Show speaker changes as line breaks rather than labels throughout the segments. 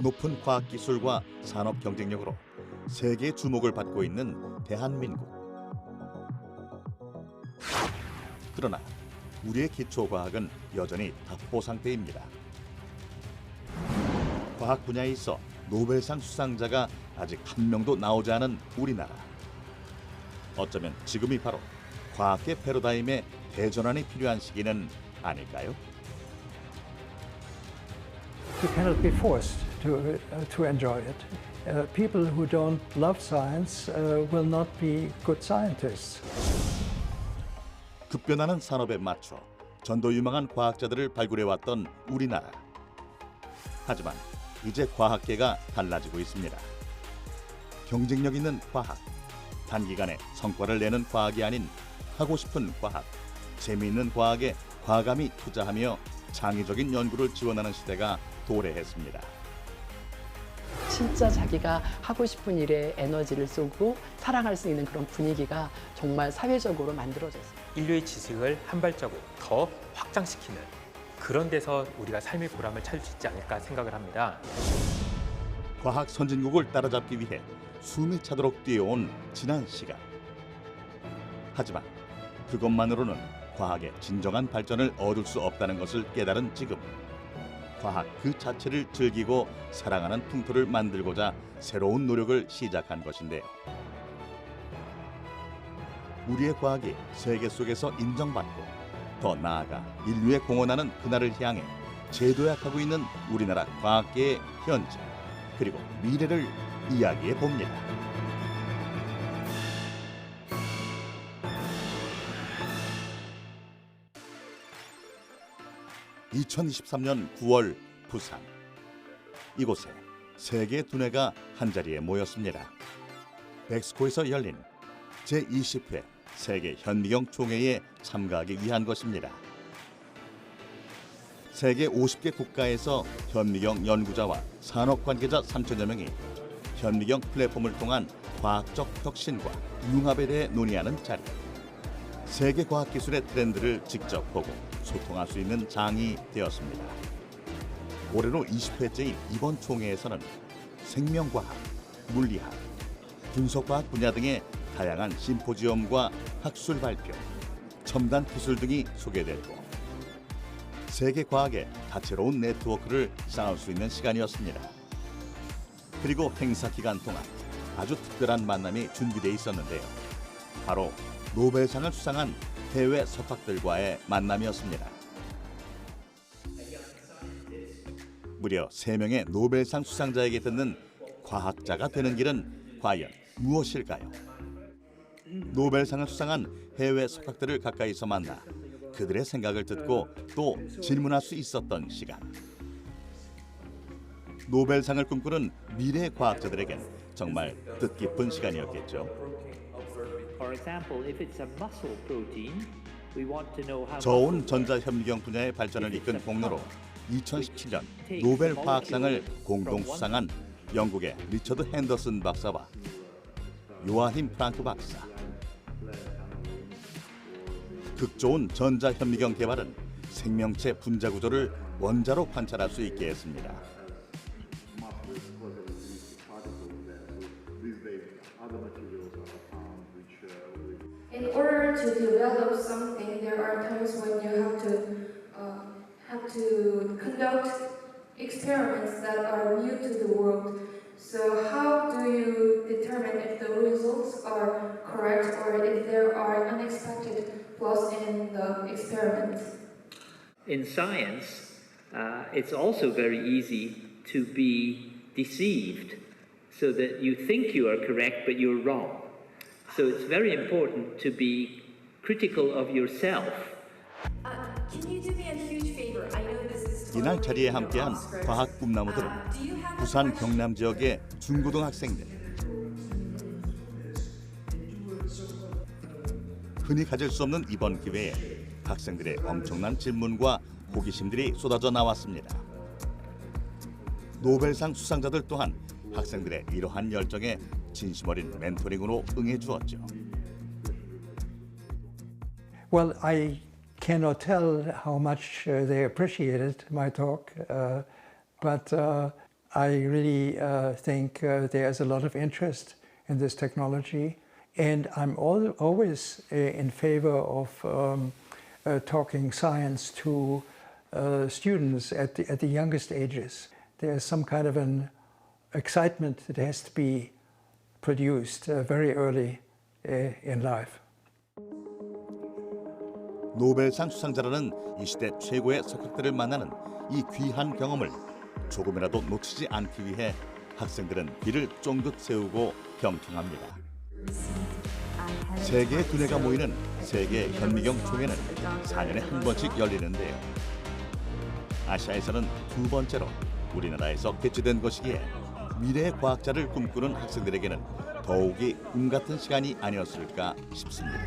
높은 과학기술과 산업 경쟁력으로 세계의 주목을 받고 있는 대한민국. 그러나 우리의 기초과학은 여전히 답보 상태입니다. 과학 분야에 있어 노벨상 수상자가 아직 한 명도 나오지 않은 우리나라. 어쩌면 지금이 바로 과학계 패러다임의 대전환이 필요한 시기는 아닐까요?
You cannot be forced to enjoy it. People who don't love science will not be good scientists.
급변하는 산업에 맞춰 전도유망한 과학자들을 발굴해왔던 우리나라. 하지만 이제 과학계가 달라지고 있습니다. 경쟁력 있는 과학, 단기간에 성과를 내는 과학이 아닌 하고 싶은 과학, 재미있는 과학에 과감히 투자하며 창의적인 연구를 지원하는 시대가 도래했습니다.
진짜 자기가 하고 싶은 일에 에너지를 쏟고 사랑할 수 있는 그런 분위기가 정말 사회적으로 만들어졌어요.
인류의 지식을 한 발자국 더 확장시키는 그런 데서 우리가 삶의 보람을 찾을 수 있지 않을까 생각을 합니다.
과학 선진국을 따라잡기 위해 숨이 차도록 뛰어온 지난 시간. 하지만 그것만으로는 과학의 진정한 발전을 얻을 수 없다는 것을 깨달은 지금, 과학 그 자체를 즐기고 사랑하는 풍토를 만들고자 새로운 노력을 시작한 것인데요. 우리의 과학이 세계 속에서 인정받고 더 나아가 인류에 공헌하는 그날을 향해 재도약하고 있는 우리나라 과학계의 현재 그리고 미래를 이야기해 봅니다. (2023년 9월) 부산. 이곳에 세계 두뇌가 한자리에 모였습니다. 멕시코에서 열린 제20회 세계 현미경 총회에 참가하기 위한 것입니다. 세계 50개 국가에서 현미경 연구자와 산업 관계자 3천여 명이 현미경 플랫폼을 통한 과학적 혁신과 융합에 대해 논의하는 자리. 세계 과학기술의 트렌드를 직접 보고 소통할 수 있는 장이 되었습니다. 올해로 20회째인 이번 총회에서는 생명과학, 물리학, 분석과학 분야 등의 다양한 심포지엄과 학술 발표, 첨단 기술 등이 소개됐고 세계 과학의 다채로운 네트워크를 쌓을 수 있는 시간이었습니다. 그리고 행사 기간 동안 아주 특별한 만남이 준비되어 있었는데요. 바로 노벨상을 수상한 해외 석학들과의 만남이었습니다. 무려 3명의 노벨상 수상자에게 듣는 과학자가 되는 길은 과연 무엇일까요? 노벨상을 수상한 해외 석학들을 가까이서 만나 그들의 생각을 듣고 또 질문할 수 있었던 시간. 노벨상을 꿈꾸는 미래 과학자들에겐 정말 뜻깊은 시간이었겠죠. 저온 전자현미경 분야의 발전을 이끈 공로로 2017년 노벨 화학상을 공동 수상한 영국의 리처드 핸더슨 박사와 요아힘 프랑크 박사. 극좋은 전자현미경 개발은 생명체 분자 구조를 원자로 관찰할 수 있게 했습니다.
In order to develop something, there are times when you have to conduct experiments that are new to the world. So how do you determine if the results are correct or if there are unexpected flaws in the experiment?
In science, it's also very easy to be deceived so that you think you are correct but you're wrong. So it's very important to be critical of yourself.
Can you do me a huge favor? I know this is
이날 자리에 함께한 과학 꿈나무들은 부산 경남 지역의 중고등학생들. 흔히 가질 수 없는 이번 기회에 학생들의 엄청난 질문과 호기심들이 쏟아져 나왔습니다. 노벨상 수상자들 또한 학생들의 이러한 열정에 진심 어린 멘토링으로 응해 주었죠.
Well, I cannot tell how much they appreciated my talk, but I really think there's a lot of interest in this technology, and I'm always in favor of talking science to students at the youngest ages. There's some kind of an excitement that has to be produced very early in life.
노벨상 수상자라는 이 시대 최고의 석학들을 만나는 이 귀한 경험을 조금이라도 놓치지 않기 위해 학생들은 비를 쫑긋 세우고 경청합니다. 세계의 두뇌가 모이는 세계 현미경 총회는 4년에 한 번씩 열리는데요. 아시아에서는 두 번째로 우리나라에서 개최된 것이기에 미래의 과학자를 꿈꾸는 학생들에게는 더욱이 꿈 같은 시간이 아니었을까 싶습니다.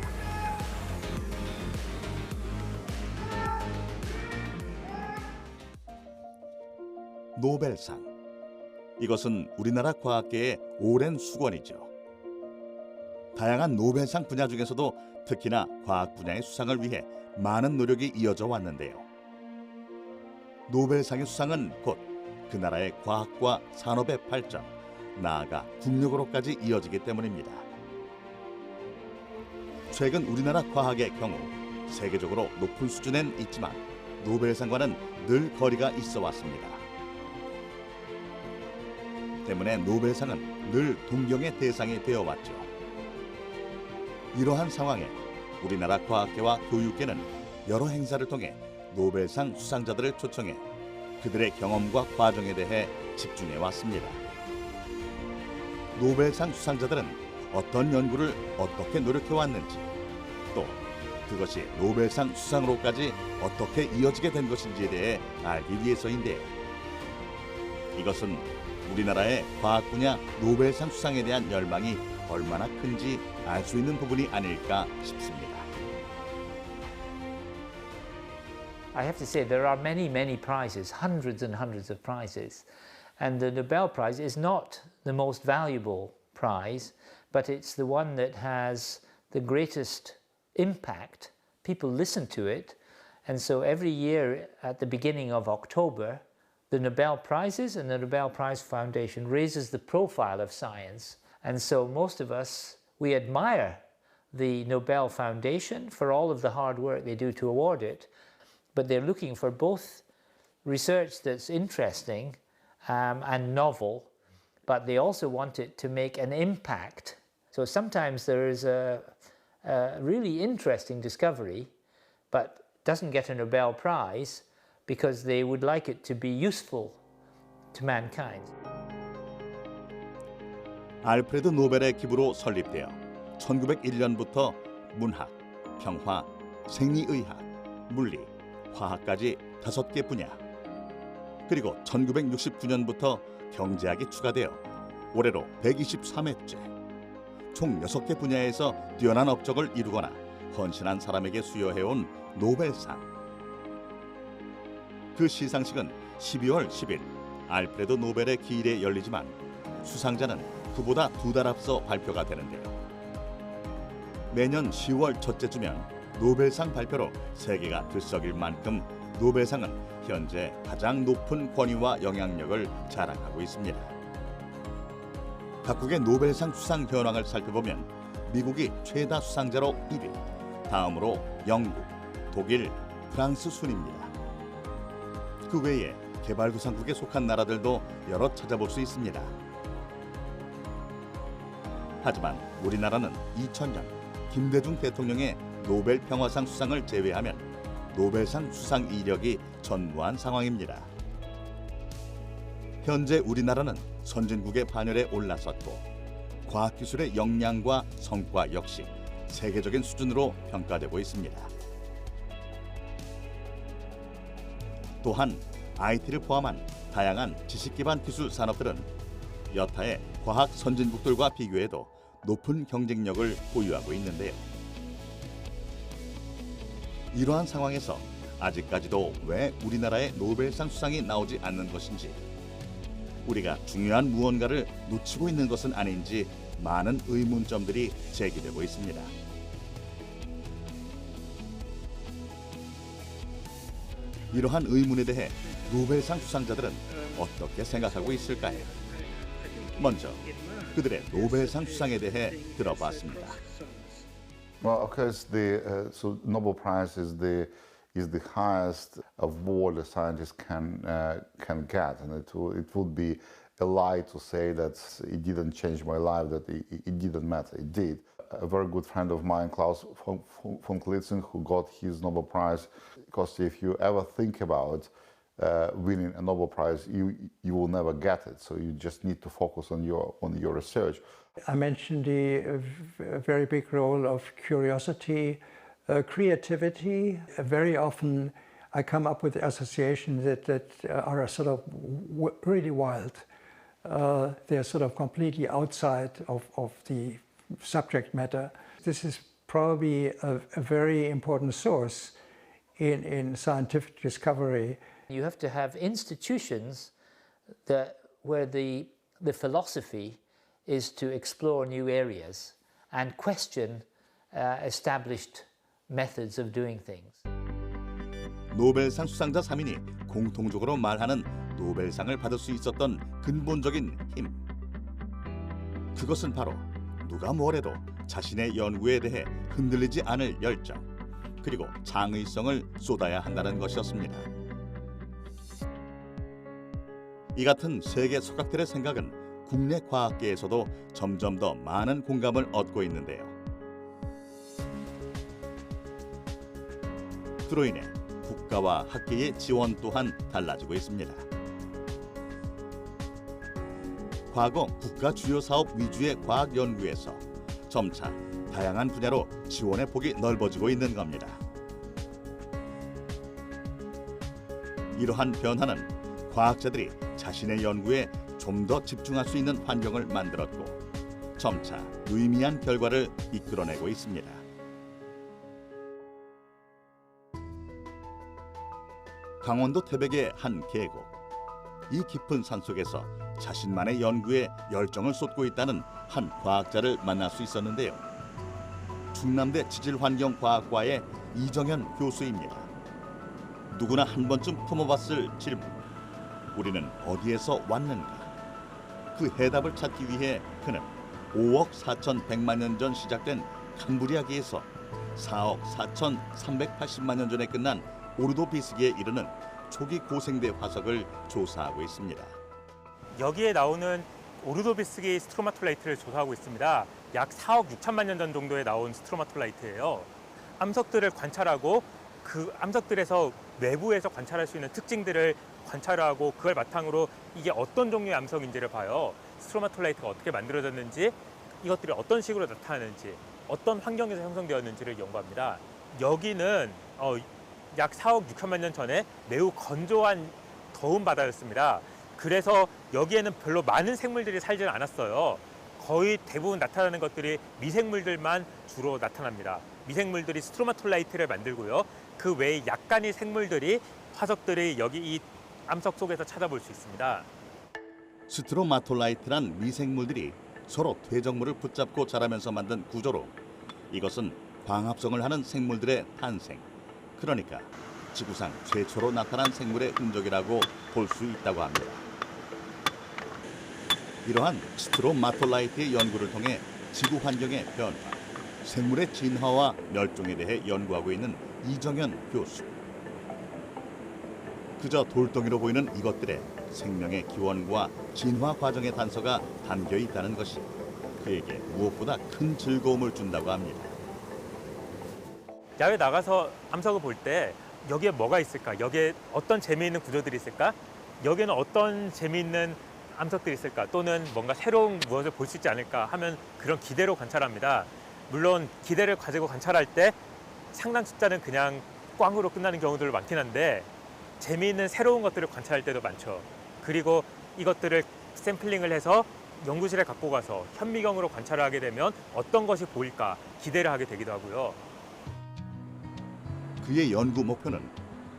노벨상. 이것은 우리나라 과학계의 오랜 수건이죠. 다양한 노벨상 분야 중에서도 특히나 과학 분야의 수상을 위해 많은 노력이 이어져 왔는데요. 노벨상의 수상은 곧 그 나라의 과학과 산업의 발전, 나아가 국력으로까지 이어지기 때문입니다. 최근 우리나라 과학의 경우 세계적으로 높은 수준엔 있지만 노벨상과는 늘 거리가 있어 왔습니다. 때문에 노벨상은 늘 동경의 대상이 되어왔죠. 이러한 상황에 우리나라 과학계와 교육계는 여러 행사를 통해 노벨상 수상자들을 초청해 그들의 경험과 과정에 대해 집중해 왔습니다. 노벨상 수상자들은 어떤 연구를 어떻게 노력해 왔는지, 또 그것이 노벨상 수상으로까지 어떻게 이어지게 된 것인지에 대해 알기 위해서인데요. 이것은 우리나라의 과학 분야 노벨상 수상에 대한 열망이 얼마나 큰지 알 수 있는 부분이 아닐까 싶습니다.
I have to say there are many prizes, hundreds and hundreds of prizes. And the Nobel Prize is not the most valuable prize, but it's the one that has the greatest impact. People listen to it. And so every year at the beginning of October, the Nobel Prizes and the Nobel Prize Foundation raises the profile of science. And so most of us, we admire the Nobel Foundation for all of the hard work they do to award it, but they're looking for both research that's interesting and novel, but they also want it to make an impact. So sometimes there is a really interesting discovery, but doesn't get a Nobel Prize because they would like it to be useful to mankind.
알프레드 노벨의 기부로 설립되어 1901년부터 문학, 평화, 생리의학, 물리, 화학까지 5개 분야, 그리고 1969년부터 경제학이 추가되어 올해로 123회째, 총 6개 분야에서 뛰어난 업적을 이루거나 헌신한 사람에게 수여해온 노벨상. 그 시상식은 12월 10일 알프레드 노벨의 기일에 열리지만 수상자는 그보다 2달 앞서 발표가 되는데요. 매년 10월 첫째 주면 노벨상 발표로 세계가 들썩일 만큼 노벨상은 현재 가장 높은 권위와 영향력을 자랑하고 있습니다. 각국의 노벨상 수상 현황을 살펴보면 미국이 최다 수상자로 1위, 다음으로 영국, 독일, 프랑스 순입니다. 그 외에 개발도상국에 속한 나라들도 여러 찾아볼 수 있습니다. 하지만 우리나라는 2000년 김대중 대통령의 노벨 평화상 수상을 제외하면 노벨상 수상 이력이 전무한 상황입니다. 현재 우리나라는 선진국의 반열에 올라섰고 과학기술의 역량과 성과 역시 세계적인 수준으로 평가되고 있습니다. 또한 IT를 포함한 다양한 지식기반 기술 산업들은 여타의 과학 선진국들과 비교해도 높은 경쟁력을 보유하고 있는데요. 이러한 상황에서 아직까지도 왜 우리나라의 노벨상 수상이 나오지 않는 것인지, 우리가 중요한 무언가를 놓치고 있는 것은 아닌지 많은 의문점들이 제기되고 있습니다. 이러한 의문에 대해 노벨상 수상자들은 어떻게 생각하고 있을까요? 먼저 그들의 노벨상 수상에 대해 들어봤습니다.
Well, of course, the Nobel Prize is the highest award a scientist can get, and it would be a lie to say that it didn't change my life, that it didn't matter. It did. A very good friend of mine, Klaus von Klitzen, who got his Nobel Prize, because if you ever think about winning a Nobel Prize, you will never get it. So you just need to focus on your research.
I mentioned the very big role of curiosity, creativity. Very often I come up with associations that are sort of really wild. They're sort of completely outside of the subject matter. This is probably a very important source in scientific discovery.
You have to have institutions where the philosophy is to explore new areas and question established methods of doing things.
노벨상 수상자 3인이 공통적으로 말하는 노벨상을 받을 수 있었던 근본적인 힘. 그것은 바로 누가 뭐래도 자신의 연구에 대해 흔들리지 않을 열정, 그리고 창의성을 쏟아야 한다는 것이었습니다. 이 같은 세계 소각들의 생각은 국내 과학계에서도 점점 더 많은 공감을 얻고 있는데요. 그로 인해 국가와 학계의 지원 또한 달라지고 있습니다. 과거 국가 주요 사업 위주의 과학 연구에서 점차 다양한 분야로 지원의 폭이 넓어지고 있는 겁니다. 이러한 변화는 과학자들이 자신의 연구에 좀 더 집중할 수 있는 환경을 만들었고 점차 유의미한 결과를 이끌어내고 있습니다. 강원도 태백의 한 계곡. 이 깊은 산속에서 자신만의 연구에 열정을 쏟고 있다는 한 과학자를 만날 수 있었는데요. 충남대 지질환경과학과의 이정현 교수입니다. 누구나 한 번쯤 품어봤을 질문. 우리는 어디에서 왔는가? 그 해답을 찾기 위해 그는 5억 4,100만 년 전 시작된 캄브리아기에서 4억 4,380만 년 전에 끝난 오르도비스기에 이르는 초기 고생대 화석을 조사하고 있습니다.
여기에 나오는 오르도비스기 스트로마톨라이트를 조사하고 있습니다. 약 4억 6천만 년 전 정도에 나온 스트로마톨라이트예요. 암석들을 관찰하고 그 암석들에서 외부에서 관찰할 수 있는 특징들을 관찰하고 그걸 바탕으로 이게 어떤 종류의 암석인지를 봐요. 스트로마톨라이트가 어떻게 만들어졌는지, 이것들이 어떤 식으로 나타나는지, 어떤 환경에서 형성되었는지를 연구합니다. 여기는 약 4억 6천만 년 전에 매우 건조한 더운 바다였습니다. 그래서 여기에는 별로 많은 생물들이 살지는 않았어요. 거의 대부분 나타나는 것들이 미생물들만 주로 나타납니다. 미생물들이 스트로마톨라이트를 만들고요. 그 외에 약간의 생물들이 화석들이 여기 이 암석 속에서 찾아볼 수 있습니다.
스트로마톨라이트란 미생물들이 서로 퇴적물을 붙잡고 자라면서 만든 구조로 이것은 광합성을 하는 생물들의 탄생, 그러니까 지구상 최초로 나타난 생물의 흔적이라고 볼 수 있다고 합니다. 이러한 스트로마톨라이트의 연구를 통해 지구 환경의 변화, 생물의 진화와 멸종에 대해 연구하고 있는 이정현 교수. 그저 돌덩이로 보이는 이것들의 생명의 기원과 진화 과정의 단서가 담겨 있다는 것이 그에게 무엇보다 큰 즐거움을 준다고 합니다.
야외 나가서 암석을 볼 때 여기에 뭐가 있을까? 여기에 어떤 재미있는 구조들이 있을까? 여기에는 어떤 재미있는 암석들이 있을까? 또는 뭔가 새로운 무엇을 볼 수 있지 않을까 하면 그런 기대로 관찰합니다. 물론 기대를 가지고 관찰할 때 상당 숫자는 그냥 꽝으로 끝나는 경우들도 많긴 한데 재미있는 새로운 것들을 관찰할 때도 많죠. 그리고 이것들을 샘플링을 해서 연구실에 갖고 가서 현미경으로 관찰을 하게 되면 어떤 것이 보일까 기대를 하게 되기도 하고요.
그의 연구 목표는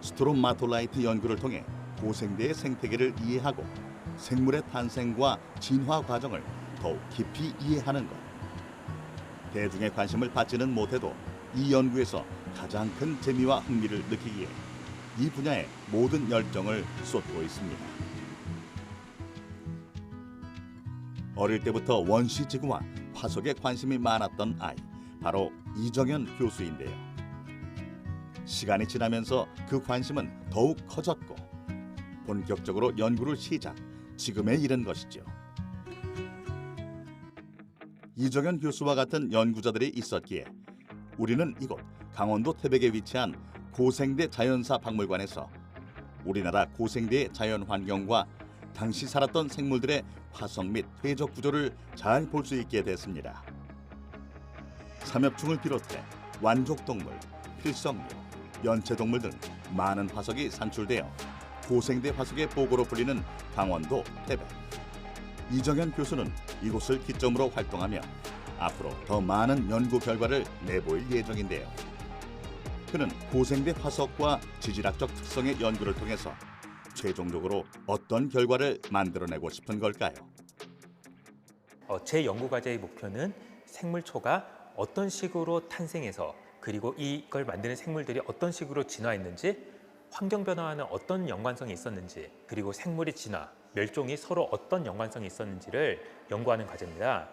스트로마톨라이트 연구를 통해 고생대의 생태계를 이해하고 생물의 탄생과 진화 과정을 더욱 깊이 이해하는 것. 대중의 관심을 받지는 못해도 이 연구에서 가장 큰 재미와 흥미를 느끼기에 이 분야에 모든 열정을 쏟고 있습니다. 어릴 때부터 원시지구와 화석에 관심이 많았던 아이, 바로 이정현 교수인데요. 시간이 지나면서 그 관심은 더욱 커졌고 본격적으로 연구를 시작, 지금에 이른 것이죠. 이정현 교수와 같은 연구자들이 있었기에 우리는 이곳 강원도 태백에 위치한 고생대 자연사 박물관에서 우리나라 고생대의 자연 환경과 당시 살았던 생물들의 화석 및 퇴적 구조를 잘 볼 수 있게 됐습니다. 삼엽충을 비롯해 완족동물, 필성류, 연체동물 등 많은 화석이 산출되어 고생대 화석의 보고로 불리는 강원도 태백. 이정현 교수는 이곳을 기점으로 활동하며 앞으로 더 많은 연구 결과를 내보일 예정인데요. 그는 고생대 화석과 지질학적 특성의 연구를 통해서 최종적으로 어떤 결과를 만들어내고 싶은 걸까요?
제 연구과제의 목표는 생물초가 어떤 식으로 탄생해서 그리고 이걸 만드는 생물들이 어떤 식으로 진화했는지, 환경 변화와는 어떤 연관성이 있었는지, 그리고 생물의 진화, 멸종이 서로 어떤 연관성이 있었는지를 연구하는 과제입니다.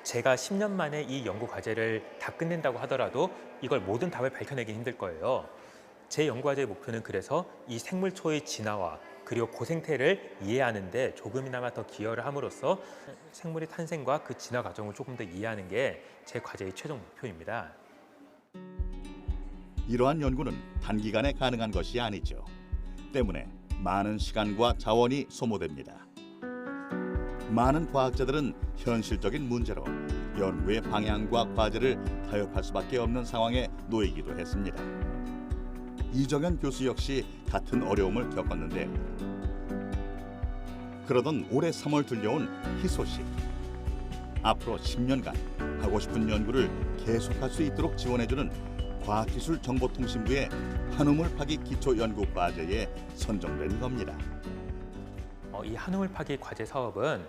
제가 10년 만에 이 연구 과제를 다 끝낸다고 하더라도 이걸 모든 답을 밝혀내기 힘들 거예요. 제 연구 과제의 목표는 그래서 이 생물초의 진화와 그리고 고생태를 이해하는 데 조금이나마 더 기여를 함으로써 생물의 탄생과 그 진화 과정을 조금 더 이해하는 게 제 과제의 최종 목표입니다.
이러한 연구는 단기간에 가능한 것이 아니죠. 때문에 많은 시간과 자원이 소모됩니다. 많은 과학자들은 현실적인 문제로 연구의 방향과 과제를 타협할 수밖에 없는 상황에 놓이기도 했습니다. 이정현 교수 역시 같은 어려움을 겪었는데요. 그러던 올해 3월 들려온 희소식. 앞으로 10년간 하고 싶은 연구를 계속할 수 있도록 지원해주는 과학기술정보통신부의 한우물 파기 기초연구과제에 선정된 겁니다.
이 한우물 파기 과제 사업은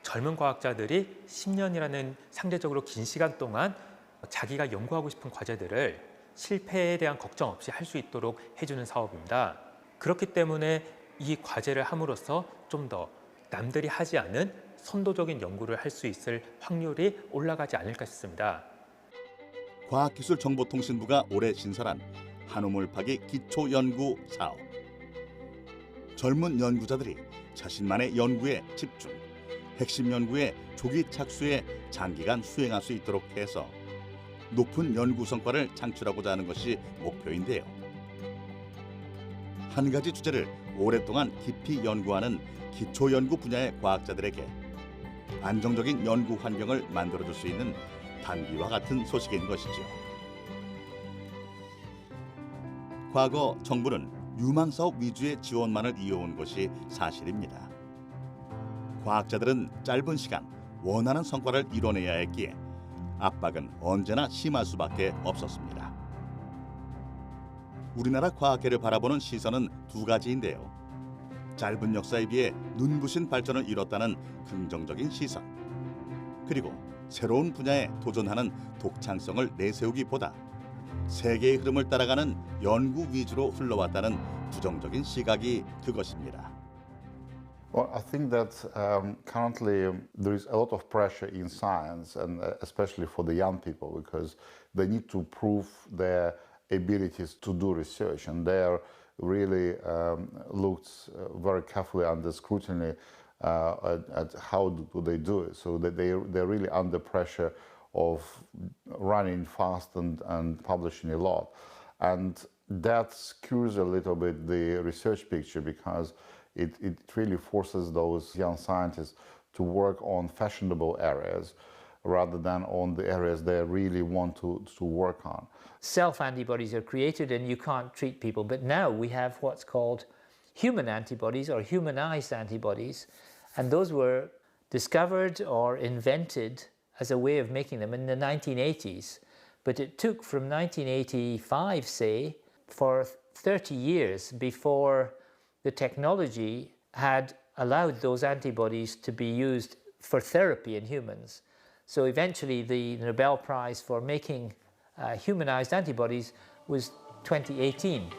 젊은 과학자들이 10년이라는 상대적으로 긴 시간 동안 자기가 연구하고 싶은 과제들을 실패에 대한 걱정 없이 할 수 있도록 해주는 사업입니다. 그렇기 때문에 이 과제를 함으로써 좀 더 남들이 하지 않은 선도적인 연구를 할 수 있을 확률이 올라가지 않을까 싶습니다.
과학기술정보통신부가 올해 신설한 한우물 파기 기초연구 사업. 젊은 연구자들이 자신만의 연구에 집중, 핵심 연구의 조기 착수에 장기간 수행할 수 있도록 해서 높은 연구 성과를 창출하고자 하는 것이 목표인데요. 한 가지 주제를 오랫동안 깊이 연구하는 기초연구 분야의 과학자들에게 안정적인 연구 환경을 만들어줄 수 있는 단기와 같은 소식인 것이죠. 과거 정부는 유망사업 위주의 지원만을 이어온 것이 사실입니다. 과학자들은 짧은 시간 원하는 성과를 이뤄내야 했기에 압박은 언제나 심할 수밖에 없었습니다. 우리나라 과학계를 바라보는 시선은 두 가지인데요. 짧은 역사에 비해 눈부신 발전을 이뤘다는 긍정적인 시선, 그리고 새로운 분야에 도전하는 독창성을 내세우기보다 세계의 흐름을 따라가는 연구 위주로 흘러왔다는 부정적인 시각이 그것입니다.
Well, I think that currently there is a lot of pressure in science, and especially for the young people, because they need to prove their abilities to do research, and they are really looked very carefully under scrutiny at how do they do it. So that they're really under pressure of running fast and publishing a lot, and that skews a little bit the research picture, because it really forces those young scientists to work on fashionable areas rather than on the areas they really want to work on.
Self-antibodies are created and you can't treat people, but now we have what's called human antibodies or humanized antibodies, and those were discovered or invented as a way of making them in the 1980s. But it took from 1985, say, for 30 years before the technology had allowed those antibodies to be used for therapy in humans. So eventually the Nobel Prize for making humanized antibodies was 2018.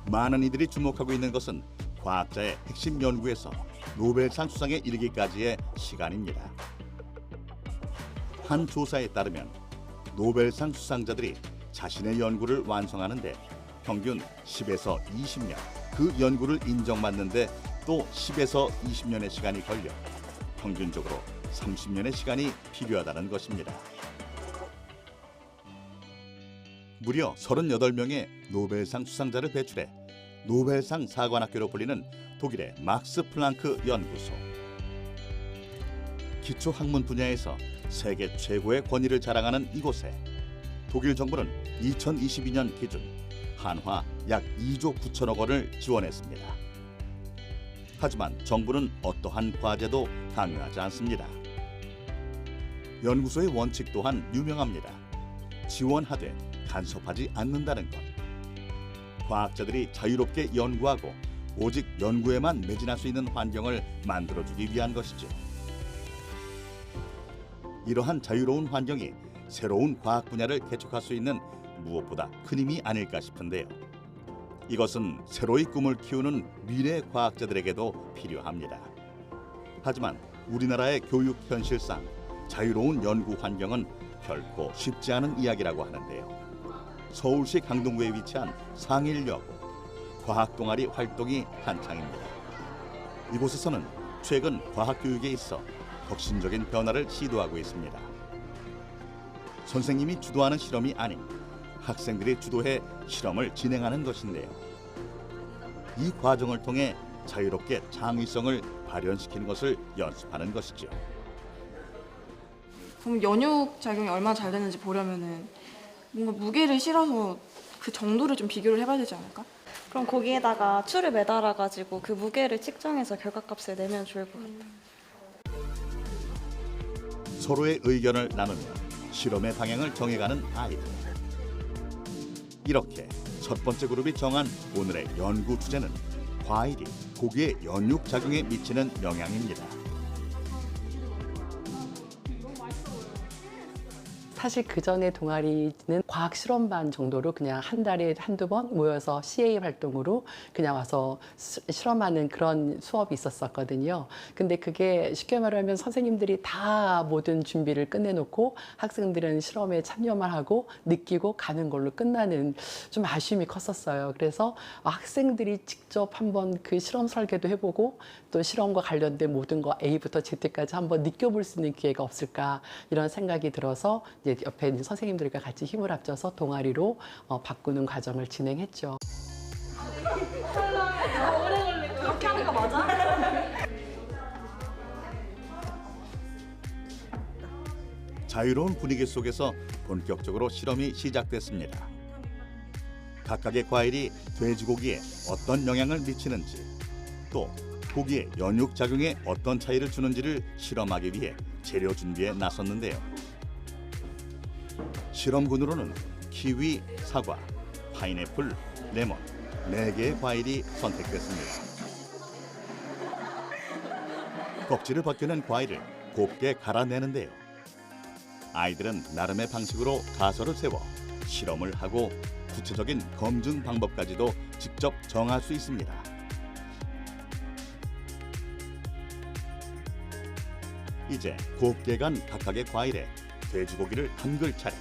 많은 이들이 주목하고 있는 것은 과학자의 핵심 연구에서 노벨상 수상에 이르기까지의 시간입니다. 한 조사에 따르면 노벨상 수상자들이 자신의 연구를 완성하는데 평균 10에서 20년, 그 연구를 인정받는데 또 10에서 20년의 시간이 걸려 평균적으로 30년의 시간이 필요하다는 것입니다. 무려 38명의 노벨상 수상자를 배출해 노벨상 사관학교로 불리는 독일의 막스 플랑크 연구소. 기초학문 분야에서 세계 최고의 권위를 자랑하는 이곳에 독일 정부는 2022년 기준 한화 약 2조 9천억 원을 지원했습니다. 하지만 정부는 어떠한 과제도 강요하지 않습니다. 연구소의 원칙 또한 유명합니다. 지원하되 간섭하지 않는다는 것. 과학자들이 자유롭게 연구하고 오직 연구에만 매진할 수 있는 환경을 만들어주기 위한 것이죠. 이러한 자유로운 환경이 새로운 과학 분야를 개척할 수 있는 무엇보다 큰 힘이 아닐까 싶은데요. 이것은 새로이 꿈을 키우는 미래 과학자들에게도 필요합니다. 하지만 우리나라의 교육 현실상 자유로운 연구 환경은 결코 쉽지 않은 이야기라고 하는데요. 서울시 강동구에 위치한 상일여고 과학 동아리 활동이 한창입니다. 이곳에서는 최근 과학 교육에 있어 혁신적인 변화를 시도하고 있습니다. 선생님이 주도하는 실험이 아닌 학생들이 주도해 실험을 진행하는 것인데요. 이 과정을 통해 자유롭게 창의성을 발현시키는 것을 연습하는 것이죠.
그럼 연육 작용이 얼마나 잘 되는지 보려면은 뭔가 무게를 실어서 그 정도를 좀 비교를 해봐야 되지 않을까?
그럼 거기에다가 추를 매달아가지고 그 무게를 측정해서 결과값을 내면 좋을 것 같아요.
서로의 의견을 나누며 실험의 방향을 정해가는 아이들. 이렇게 첫 번째 그룹이 정한 오늘의 연구 주제는 과일이 고기의 연육작용에 미치는 영향입니다.
사실 그 전에 동아리는 과학 실험반 정도로 그냥 한 달에 한두 번 모여서 CA 활동으로 그냥 와서 실험하는 그런 수업이 있었거든요. 근데 그게 쉽게 말하면 선생님들이 다 모든 준비를 끝내놓고 학생들은 실험에 참여만 하고 느끼고 가는 걸로 끝나는 좀 아쉬움이 컸었어요. 그래서 학생들이 직접 한번 그 실험 설계도 해보고 또 실험과 관련된 모든 거 A부터 Z까지 한번 느껴볼 수 있는 기회가 없을까 이런 생각이 들어서 이제 옆에 있는 선생님들과 같이 힘을 합쳐서 동아리로 바꾸는 과정을 진행했죠.
오래 걸리고 이렇게 하는 거 맞아?
자유로운 분위기 속에서 본격적으로 실험이 시작됐습니다. 각각의 과일이 돼지고기에 어떤 영향을 미치는지 또 고기의 연육작용에 어떤 차이를 주는지를 실험하기 위해 재료 준비에 나섰는데요. 실험군으로는 키위, 사과, 파인애플, 레몬 4개의 과일이 선택됐습니다. 껍질을 벗겨낸 과일을 곱게 갈아내는데요. 아이들은 나름의 방식으로 가설을 세워 실험을 하고 구체적인 검증 방법까지도 직접 정할 수 있습니다. 이제 곱게 간 각각의 과일에 돼지고기를 담글 차례.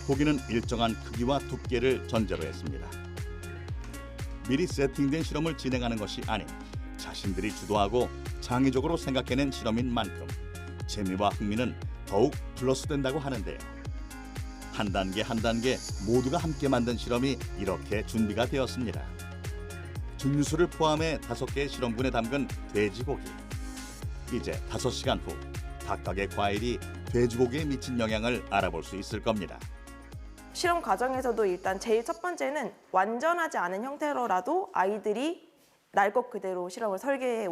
고기는 일정한 크기와 두께를 전제로 했습니다. 미리 세팅된 실험을 진행하는 것이 아닌 자신들이 주도하고 창의적으로 생각해낸 실험인 만큼 재미와 흥미는 더욱 플러스된다고 하는데요. 한 단계 한 단계 모두가 함께 만든 실험이 이렇게 준비가 되었습니다. 증류수를 포함해 5개의 실험군에 담근 돼지고기. 이제 5시간 후 각각의 과일이 돼지고기에 미친 영향을 알아볼 수 있을 겁니다.
실험 과정에서도 일단 제일 첫 번째는 완전하지 않은 형태로라도 아이들이 날 것 그대로 실험을 설계해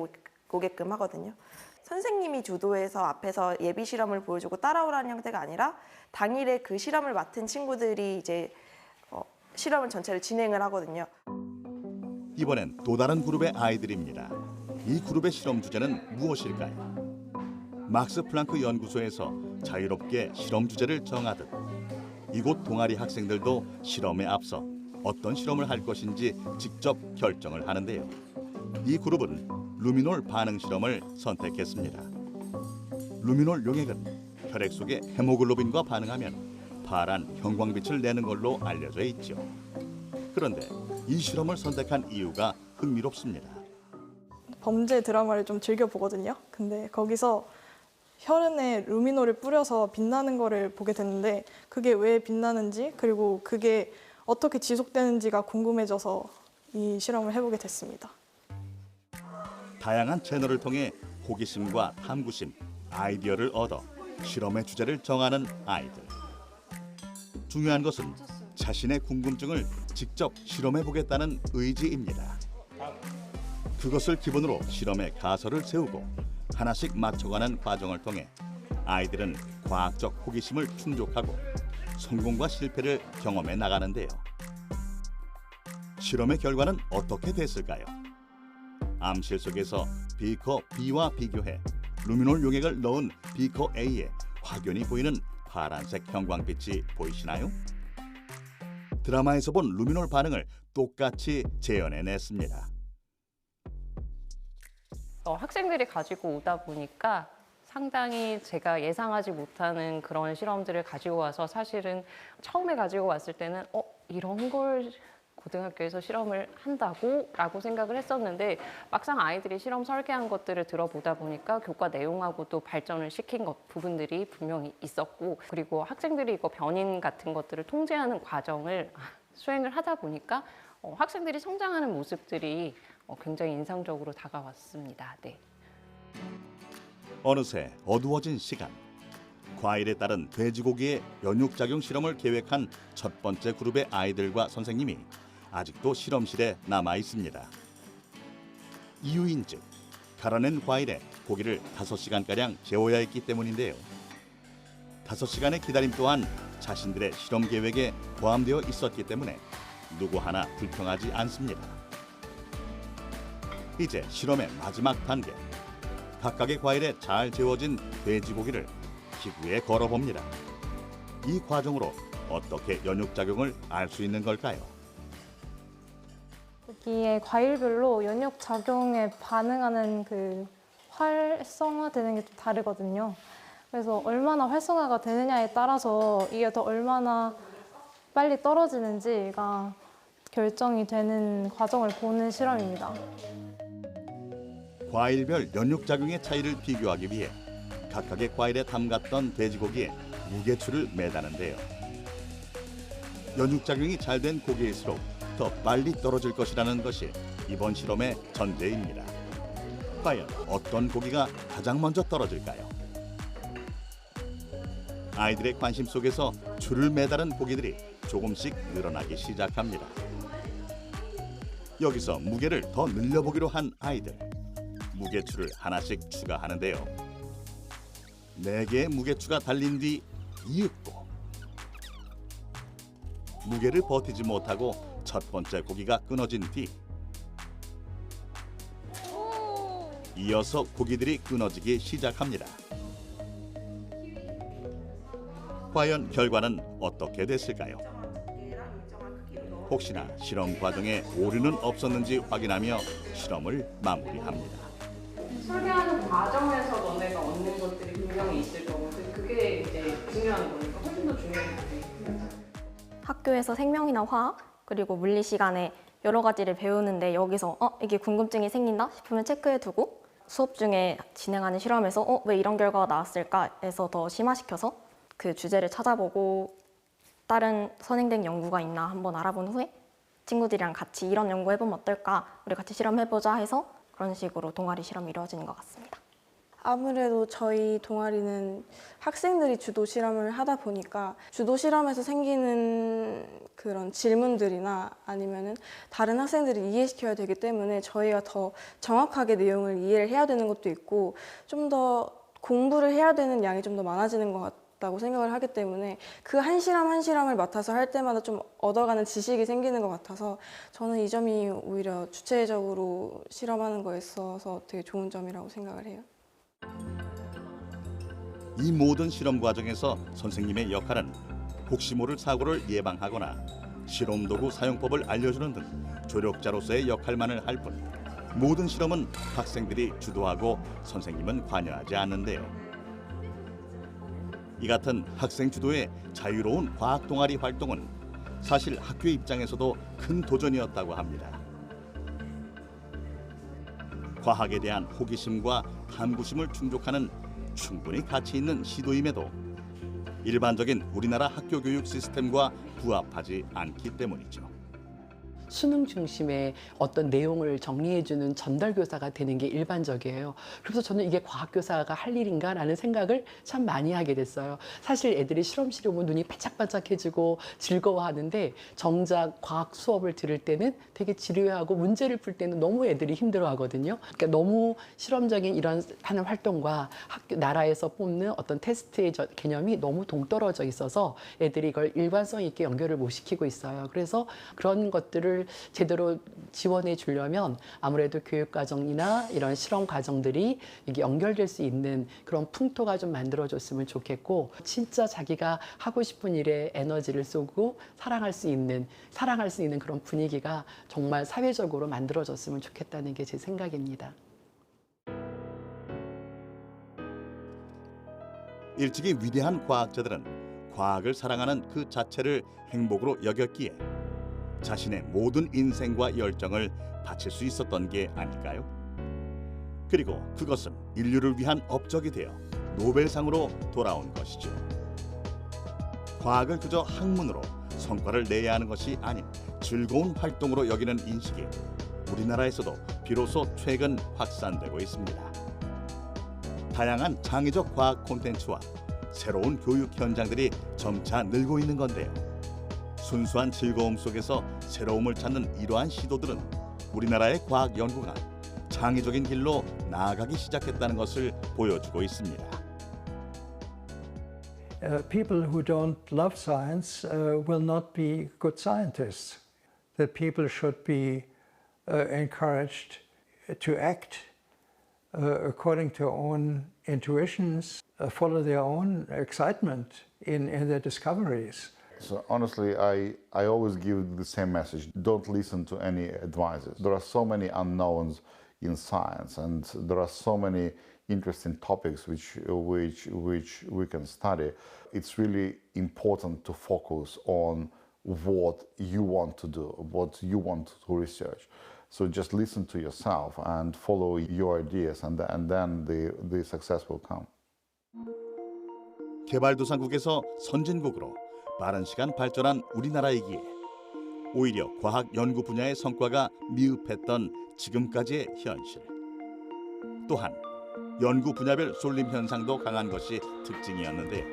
오게끔 하거든요. 선생님이 주도해서 앞에서 예비 실험을 보여주고 따라오라는 형태가 아니라 당일에 그 실험을 맡은 친구들이 이제 실험을 전체를 진행을 하거든요.
이번엔 또 다른 그룹의 아이들입니다. 이 그룹의 실험 주제는 무엇일까요? 막스 플랑크 연구소에서 자유롭게 실험 주제를 정하듯 이곳 동아리 학생들도 실험에 앞서 어떤 실험을 할 것인지 직접 결정을 하는데요. 이 그룹은 루미놀 반응 실험을 선택했습니다. 루미놀 용액은 혈액 속의 헤모글로빈과 반응하면 파란 형광빛을 내는 걸로 알려져 있죠. 그런데 이 실험을 선택한 이유가 흥미롭습니다.
범죄 드라마를 좀 즐겨 보거든요. 근데 거기서 혈흔에 루미놀을 뿌려서 빛나는 거를 보게 됐는데 그게 왜 빛나는지 그리고 그게 어떻게 지속되는지가 궁금해져서 이 실험을 해보게 됐습니다.
다양한 채널을 통해 호기심과 탐구심, 아이디어를 얻어 실험의 주제를 정하는 아이들. 중요한 것은 자신의 궁금증을 직접 실험해보겠다는 의지입니다. 그것을 기본으로 실험의 가설을 세우고 하나씩 맞춰가는 과정을 통해 아이들은 과학적 호기심을 충족하고 성공과 실패를 경험해 나가는데요. 실험의 결과는 어떻게 됐을까요? 암실 속에서 비커 B와 비교해 루미놀 용액을 넣은 비커 A에 확연히 보이는 파란색 형광빛이 보이시나요? 드라마에서 본 루미놀 반응을 똑같이 재현해냈습니다.
학생들이 가지고 오다 보니까 상당히 제가 예상하지 못하는 그런 실험들을 가지고 와서 사실은 처음에 가지고 왔을 때는 이런 걸 고등학교에서 실험을 한다고? 라고 생각을 했었는데 막상 아이들이 실험 설계한 것들을 들어보다 보니까 교과 내용하고도 발전을 시킨 부분들이 분명히 있었고 그리고 학생들이 이거 변인 같은 것들을 통제하는 과정을 수행을 하다 보니까 학생들이 성장하는 모습들이 굉장히 인상적으로 다가왔습니다. 네.
어느새 어두워진 시간. 과일에 따른 돼지고기의 연육작용 실험을 계획한 첫 번째 그룹의 아이들과 선생님이 아직도 실험실에 남아 있습니다. 이유인즉 갈아낸 과일에 고기를 5시간가량 재워야 했기 때문인데요. 5시간의 기다림 또한 자신들의 실험 계획에 포함되어 있었기 때문에 누구 하나 불평하지 않습니다. 이제 실험의 마지막 단계. 각각의 과일에 잘 재워진 돼지고기를 기구에 걸어봅니다. 이 과정으로 어떻게 연육작용을 알 수 있는 걸까요?
여기에 과일별로 연육작용에 반응하는 그 활성화되는 게 좀 다르거든요. 그래서 얼마나 활성화가 되느냐에 따라서 이게 더 얼마나 빨리 떨어지는지가 결정이 되는 과정을 보는 실험입니다.
과일별 연육작용의 차이를 비교하기 위해 각각의 과일에 담갔던 돼지고기에 무게추를 매다는데요. 연육작용이 잘 된 고기일수록 더 빨리 떨어질 것이라는 것이 이번 실험의 전제입니다. 과연 어떤 고기가 가장 먼저 떨어질까요? 아이들의 관심 속에서 줄을 매다른 고기들이 조금씩 늘어나기 시작합니다. 여기서 무게를 더 늘려보기로 한 아이들. 무게추를 하나씩 추가하는데요. 4개의 무게추가 달린 뒤 이윽고 무게를 버티지 못하고 첫 번째 고기가 끊어진 뒤 이어서 고기들이 끊어지기 시작합니다. 과연 결과는 어떻게 됐을까요? 혹시나 실험 과정에 오류는 없었는지 확인하며 실험을 마무리합니다.
설계하는 과정에서 너네가 얻는 것들이 분명히 있을 거고 그게 이제 중요한 거니까 훨씬 더 중요한 거예요.
학교에서 생명이나 화학 그리고 물리 시간에 여러 가지를 배우는데 여기서 이게 궁금증이 생긴다 싶으면 체크해두고 수업 중에 진행하는 실험에서 왜 이런 결과가 나왔을까 해서 더 심화시켜서 그 주제를 찾아보고 다른 선행된 연구가 있나 한번 알아본 후에 친구들이랑 같이 이런 연구 해보면 어떨까 우리 같이 실험해보자 해서 그런 식으로 동아리 실험이 이루어지는 것 같습니다.
아무래도 저희 동아리는 학생들이 주도 실험을 하다 보니까 주도 실험에서 생기는 그런 질문들이나 아니면은 다른 학생들이 이해시켜야 되기 때문에 저희가 더 정확하게 내용을 이해를 해야 되는 것도 있고 좀 더 공부를 해야 되는 양이 좀 더 많아지는 것 같다고 생각을 하기 때문에 그 한 실험 한 실험을 맡아서 할 때마다 좀 얻어가는 지식이 생기는 것 같아서 저는 이 점이 오히려 주체적으로 실험하는 거에 있어서 되게 좋은 점이라고 생각을 해요.
이 모든 실험 과정에서 선생님의 역할은 혹시 모를 사고를 예방하거나 실험 도구 사용법을 알려주는 등 조력자로서의 역할만을 할 뿐 모든 실험은 학생들이 주도하고 선생님은 관여하지 않는데요. 이 같은 학생 주도의 자유로운 과학 동아리 활동은 사실 학교 입장에서도 큰 도전이었다고 합니다. 과학에 대한 호기심과 탐구심을 충족하는 충분히 가치 있는 시도임에도 일반적인 우리나라 학교 교육 시스템과 부합하지 않기 때문이죠.
수능 중심의 어떤 내용을 정리해주는 전달교사가 되는 게 일반적이에요. 그래서 저는 이게 과학교사가 할 일인가라는 생각을 참 많이 하게 됐어요. 사실 애들이 실험실에 오면 눈이 반짝반짝해지고 즐거워하는데 정작 과학 수업을 들을 때는 되게 지루해하고 문제를 풀 때는 너무 애들이 힘들어하거든요. 그러니까 너무 실험적인 이런 하는 활동과 학교 나라에서 뽑는 어떤 테스트의 개념이 너무 동떨어져 있어서 애들이 이걸 일관성 있게 연결을 못 시키고 있어요. 그래서 그런 것들을 제대로 지원해 주려면 아무래도 교육과정이나 이런 실험 과정들이 이게 연결될 수 있는 그런 풍토가 좀 만들어졌으면 좋겠고 진짜 자기가 하고 싶은 일에 에너지를 쏟고 사랑할 수 있는 그런 분위기가 정말 사회적으로 만들어졌으면 좋겠다는 게 제 생각입니다.
일찍이 위대한 과학자들은 과학을 사랑하는 그 자체를 행복으로 여겼기에 자신의 모든 인생과 열정을 바칠 수 있었던 게 아닐까요? 그리고 그것은 인류를 위한 업적이 되어 노벨상으로 돌아온 것이죠. 과학을 그저 학문으로 성과를 내야 하는 것이 아닌 즐거운 활동으로 여기는 인식이 우리나라에서도 비로소 최근 확산되고 있습니다. 다양한 창의적 과학 콘텐츠와 새로운 교육 현장들이 점차 늘고 있는 건데요. 순수한 즐거움 속에서 새로움을 찾는 이러한 시도들은 우리나라의 과학 연구가 창의적인 길로 나아가기 시작했다는 것을 보여주고 있습니다.
People who don't love science will not be good scientists. That people should be encouraged to act according to their own intuitions, follow their own excitement in their discoveries.
So honestly, I always give the same message. Don't listen to any advisors. There are so many unknowns in science, and there are so many interesting topics which we can study. It's really important to focus on what you want to do, what you want to research. So just listen to yourself and follow your ideas, and then the success will come.
개발도상국에서 선진국으로 빠른 시간 발전한 우리나라이기에 오히려 과학 연구 분야의 성과가 미흡했던 지금까지의 현실. 또한 연구 분야별 쏠림 현상도 강한 것이 특징이었는데요.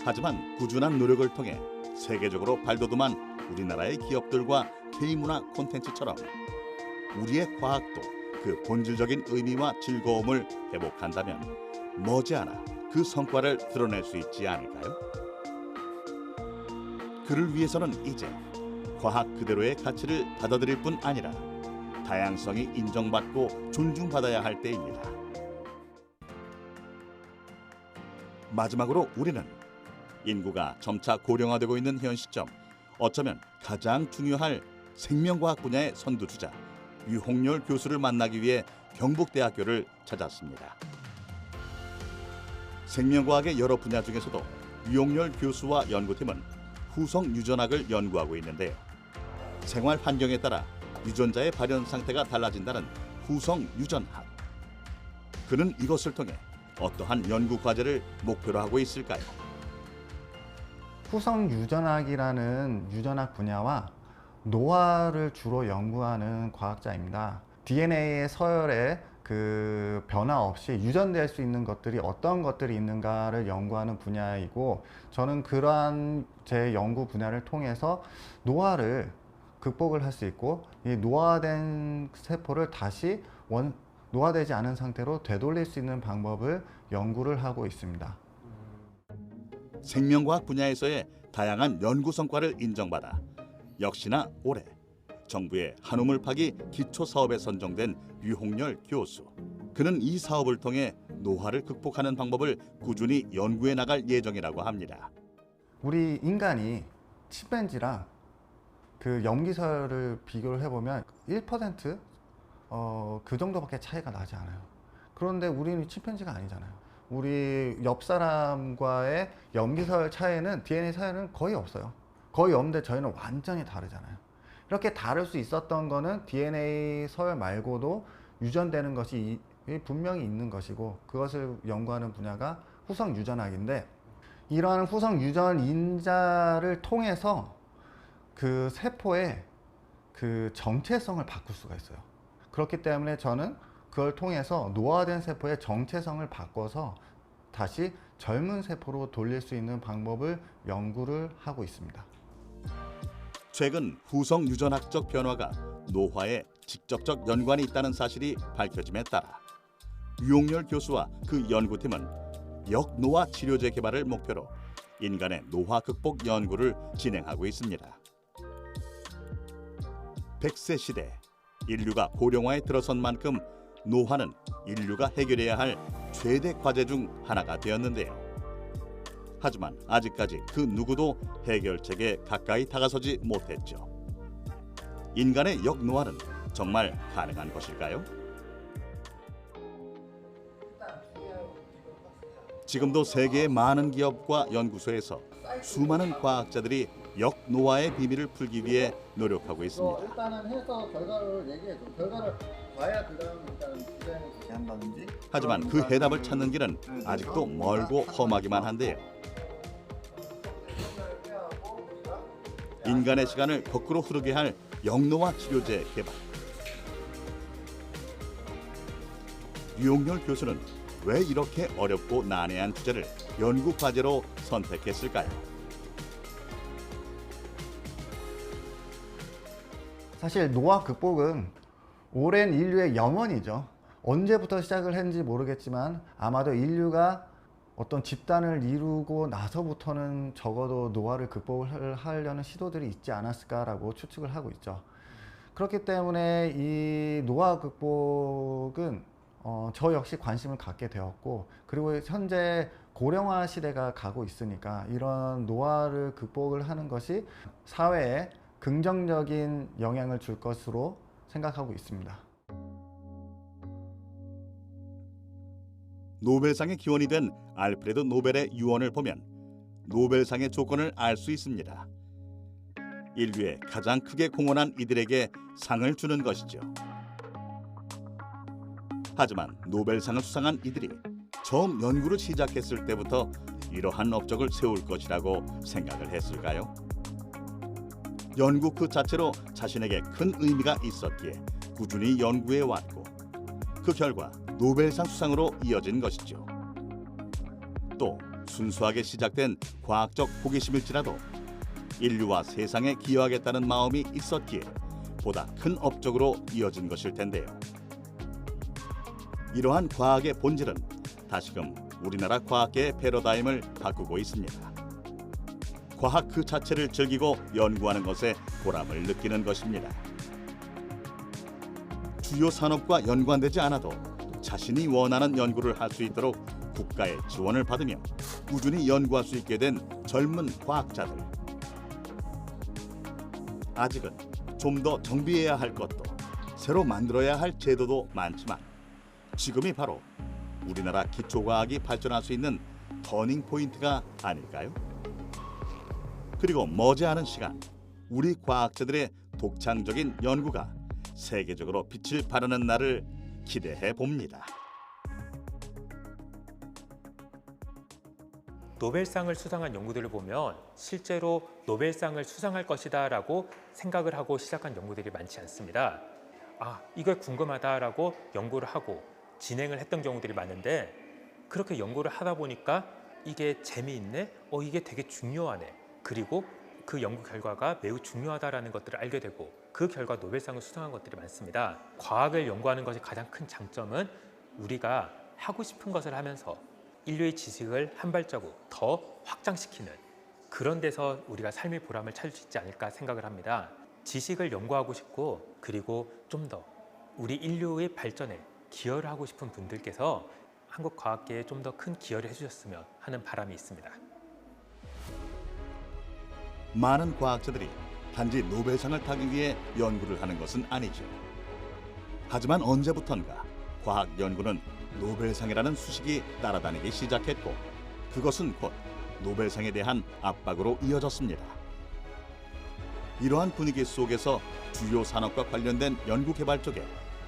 하지만 꾸준한 노력을 통해 세계적으로 발돋움한 우리나라의 기업들과 K문화 콘텐츠처럼 우리의 과학도 그 본질적인 의미와 즐거움을 회복한다면 머지않아 그 성과를 드러낼 수 있지 않을까요? 그를 위해서는 이제 과학 그대로의 가치를 받아들일 뿐 아니라 다양성이 인정받고 존중받아야 할 때입니다. 마지막으로 우리는 인구가 점차 고령화되고 있는 현 시점 어쩌면 가장 중요할 생명과학 분야의 선두주자 유홍렬 교수를 만나기 위해 경북대학교를 찾았습니다. 생명과학의 여러 분야 중에서도 유홍렬 교수와 연구팀은 후성 유전학을 연구하고 있는데요. 생활 환경에 따라 유전자의 발현 상태가 달라진다는 후성 유전학. 그는 이것을 통해 어떠한 연구 과제를 목표로 하고 있을까요?
후성 유전학이라는 유전학 분야와 노화를 주로 연구하는 과학자입니다. DNA의 서열에 그 변화 없이 유전될 수 있는 것들이 어떤 것들이 있는가를 연구하는 분야이고, 저는 그러한 제 연구 분야를 통해서 노화를 극복을 할 수 있고 이 노화된 세포를 다시 노화되지 않은 상태로 되돌릴 수 있는 방법을 연구를 하고 있습니다.
생명과학 분야에서의 다양한 연구 성과를 인정받아 역시나 올해 정부의 한우물 파기 기초 사업에 선정된 유홍렬 교수. 그는 이 사업을 통해 노화를 극복하는 방법을 꾸준히 연구해 나갈 예정이라고 합니다.
우리 인간이 침팬지랑 그 염기서열을 비교를 해보면 1% 그 정도밖에 차이가 나지 않아요. 그런데 우리는 침팬지가 아니잖아요. 우리 옆 사람과의 염기서열 차이는 DNA 차이는 거의 없어요. 거의 없는데 저희는 완전히 다르잖아요. 이렇게 다를 수 있었던 거는 DNA 서열 말고도 유전되는 것이 분명히 있는 것이고, 그것을 연구하는 분야가 후성 유전학인데, 이러한 후성 유전 인자를 통해서 그 세포의 그 정체성을 바꿀 수가 있어요. 그렇기 때문에 저는 그걸 통해서 노화된 세포의 정체성을 바꿔서 다시 젊은 세포로 돌릴 수 있는 방법을 연구를 하고 있습니다.
최근 후성 유전학적 변화가 노화에 직접적 연관이 있다는 사실이 밝혀짐에 따라 유용렬 교수와 그 연구팀은 역노화 치료제 개발을 목표로 인간의 노화 극복 연구를 진행하고 있습니다. 100세 시대, 인류가 고령화에 들어선 만큼 노화는 인류가 해결해야 할 최대 과제 중 하나가 되었는데요. 하지만 아직까지 그 누구도 해결책에 가까이 다가서지 못했죠. 인간의 역노화는 정말 가능한 것일까요? 지금도 세계의 많은 기업과 연구소에서 수많은 과학자들이 역노화의 비밀을 풀기 위해 노력하고 있습니다.
일단은 해서 결과를 얘기해줘. 결과를 봐야 그다음 일단 디자인을 한다든지.
하지만 그 해답을 찾는 길은 아직도 멀고 험하기만 한데요. 인간의 시간을 거꾸로 흐르게 할 역노화 치료제 개발. 유용렬 교수는 왜 이렇게 어렵고 난해한 주제를 연구 과제로 선택했을까요?
사실 노화 극복은 오랜 인류의 염원이죠. 언제부터 시작을 했는지 모르겠지만 아마도 인류가 어떤 집단을 이루고 나서부터는 적어도 노화를 극복을 하려는 시도들이 있지 않았을까라고 추측을 하고 있죠. 그렇기 때문에 이 노화 극복은 저 역시 관심을 갖게 되었고, 그리고 현재 고령화 시대가 가고 있으니까 이런 노화를 극복을 하는 것이 사회에 긍정적인 영향을 줄 것으로 생각하고 있습니다.
노벨상의 기원이 된 알프레드 노벨의 유언을 보면 노벨상의 조건을 알 수 있습니다. 인류에 가장 크게 공헌한 이들에게 상을 주는 것이죠. 하지만 노벨상을 수상한 이들이 처음 연구를 시작했을 때부터 이러한 업적을 세울 것이라고 생각을 했을까요? 연구 그 자체로 자신에게 큰 의미가 있었기에 꾸준히 연구해 왔고, 그 결과 노벨상 수상으로 이어진 것이죠. 또 순수하게 시작된 과학적 호기심일지라도 인류와 세상에 기여하겠다는 마음이 있었기에 보다 큰 업적으로 이어진 것일 텐데요. 이러한 과학의 본질은 다시금 우리나라 과학계의 패러다임을 바꾸고 있습니다. 과학 그 자체를 즐기고 연구하는 것에 보람을 느끼는 것입니다. 주요 산업과 연관되지 않아도 자신이 원하는 연구를 할 수 있도록 국가의 지원을 받으며 꾸준히 연구할 수 있게 된 젊은 과학자들. 아직은 좀 더 정비해야 할 것도, 새로 만들어야 할 제도도 많지만 지금이 바로 우리나라 기초과학이 발전할 수 있는 터닝 포인트가 아닐까요? 그리고 머지않은 시간, 우리 과학자들의 독창적인 연구가 세계적으로 빛을 발하는 날을 기대해 봅니다.
노벨상을 수상한 연구들을 보면 실제로 노벨상을 수상할 것이다라고 생각을 하고 시작한 연구들이 많지 않습니다. 이걸 궁금하다라고 연구를 하고 진행을 했던 경우들이 많은데, 그렇게 연구를 하다 보니까 이게 재미있네, 이게 되게 중요하네, 그리고 그 연구 결과가 매우 중요하다라는 것들을 알게 되고 그 결과 노벨상을 수상한 것들이 많습니다. 과학을 연구하는 것의 가장 큰 장점은 우리가 하고 싶은 것을 하면서 인류의 지식을 한 발자국 더 확장시키는 그런 데서 우리가 삶의 보람을 찾을 수 있지 않을까 생각을 합니다. 지식을 연구하고 싶고, 그리고 좀 더 우리 인류의 발전에 기여를 하고 싶은 분들께서 한국 과학계에 좀 더 큰 기여를 해주셨으면 하는 바람이 있습니다.
많은 과학자들이 단지 노벨상을 타기 위해 연구를 하는 것은 아니죠. 하지만 언제부턴가 과학 연구는 노벨상이라는 수식이 따라다니기 시작했고 그것은 곧 노벨상에 대한 압박으로 이어졌습니다. 이러한 분위기 속에서 주요 산업과 관련된 연구 개발 쪽에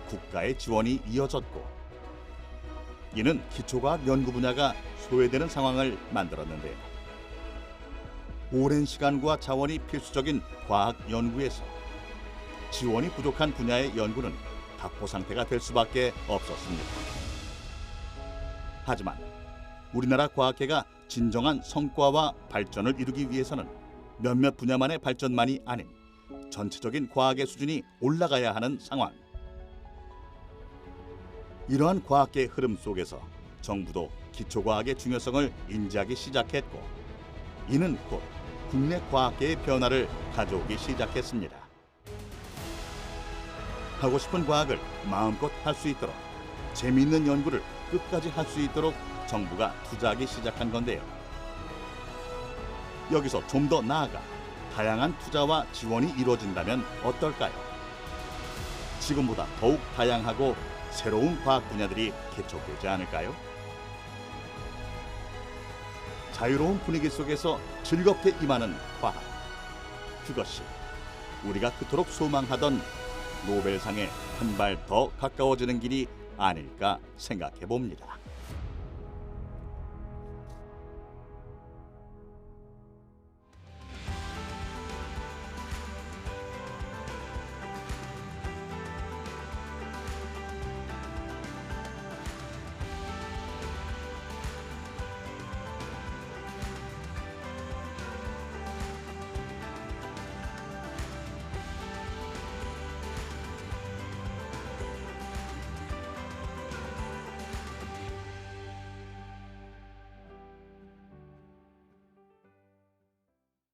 국가의 지원이 이어졌고 이는 기초과학 연구 분야가 소외되는 상황을 만들었는데요. 오랜 시간과 자원이 필수적인 과학 연구에서 지원이 부족한 분야의 연구는 답보 상태가 될 수밖에 없었습니다. 하지만 우리나라 과학계가 진정한 성과와 발전을 이루기 위해서는 몇몇 분야만의 발전만이 아닌 전체적인 과학의 수준이 올라가야 하는 상황. 이러한 과학계의 흐름 속에서 정부도 기초과학의 중요성을 인지하기 시작했고 이는 곧 국내 과학계의 변화를 가져오기 시작했습니다. 하고 싶은 과학을 마음껏 할 수 있도록 재미있는 연구를 끝까지 할 수 있도록 정부가 투자하기 시작한 건데요. 여기서 좀 더 나아가 다양한 투자와 지원이 이루어진다면 어떨까요? 지금보다 더욱 다양하고 새로운 과학 분야들이 개척되지 않을까요? 자유로운 분위기 속에서 즐겁게 임하는 과학. 그것이 우리가 그토록 소망하던 노벨상에 한 발 더 가까워지는 길이 아닐까 생각해 봅니다.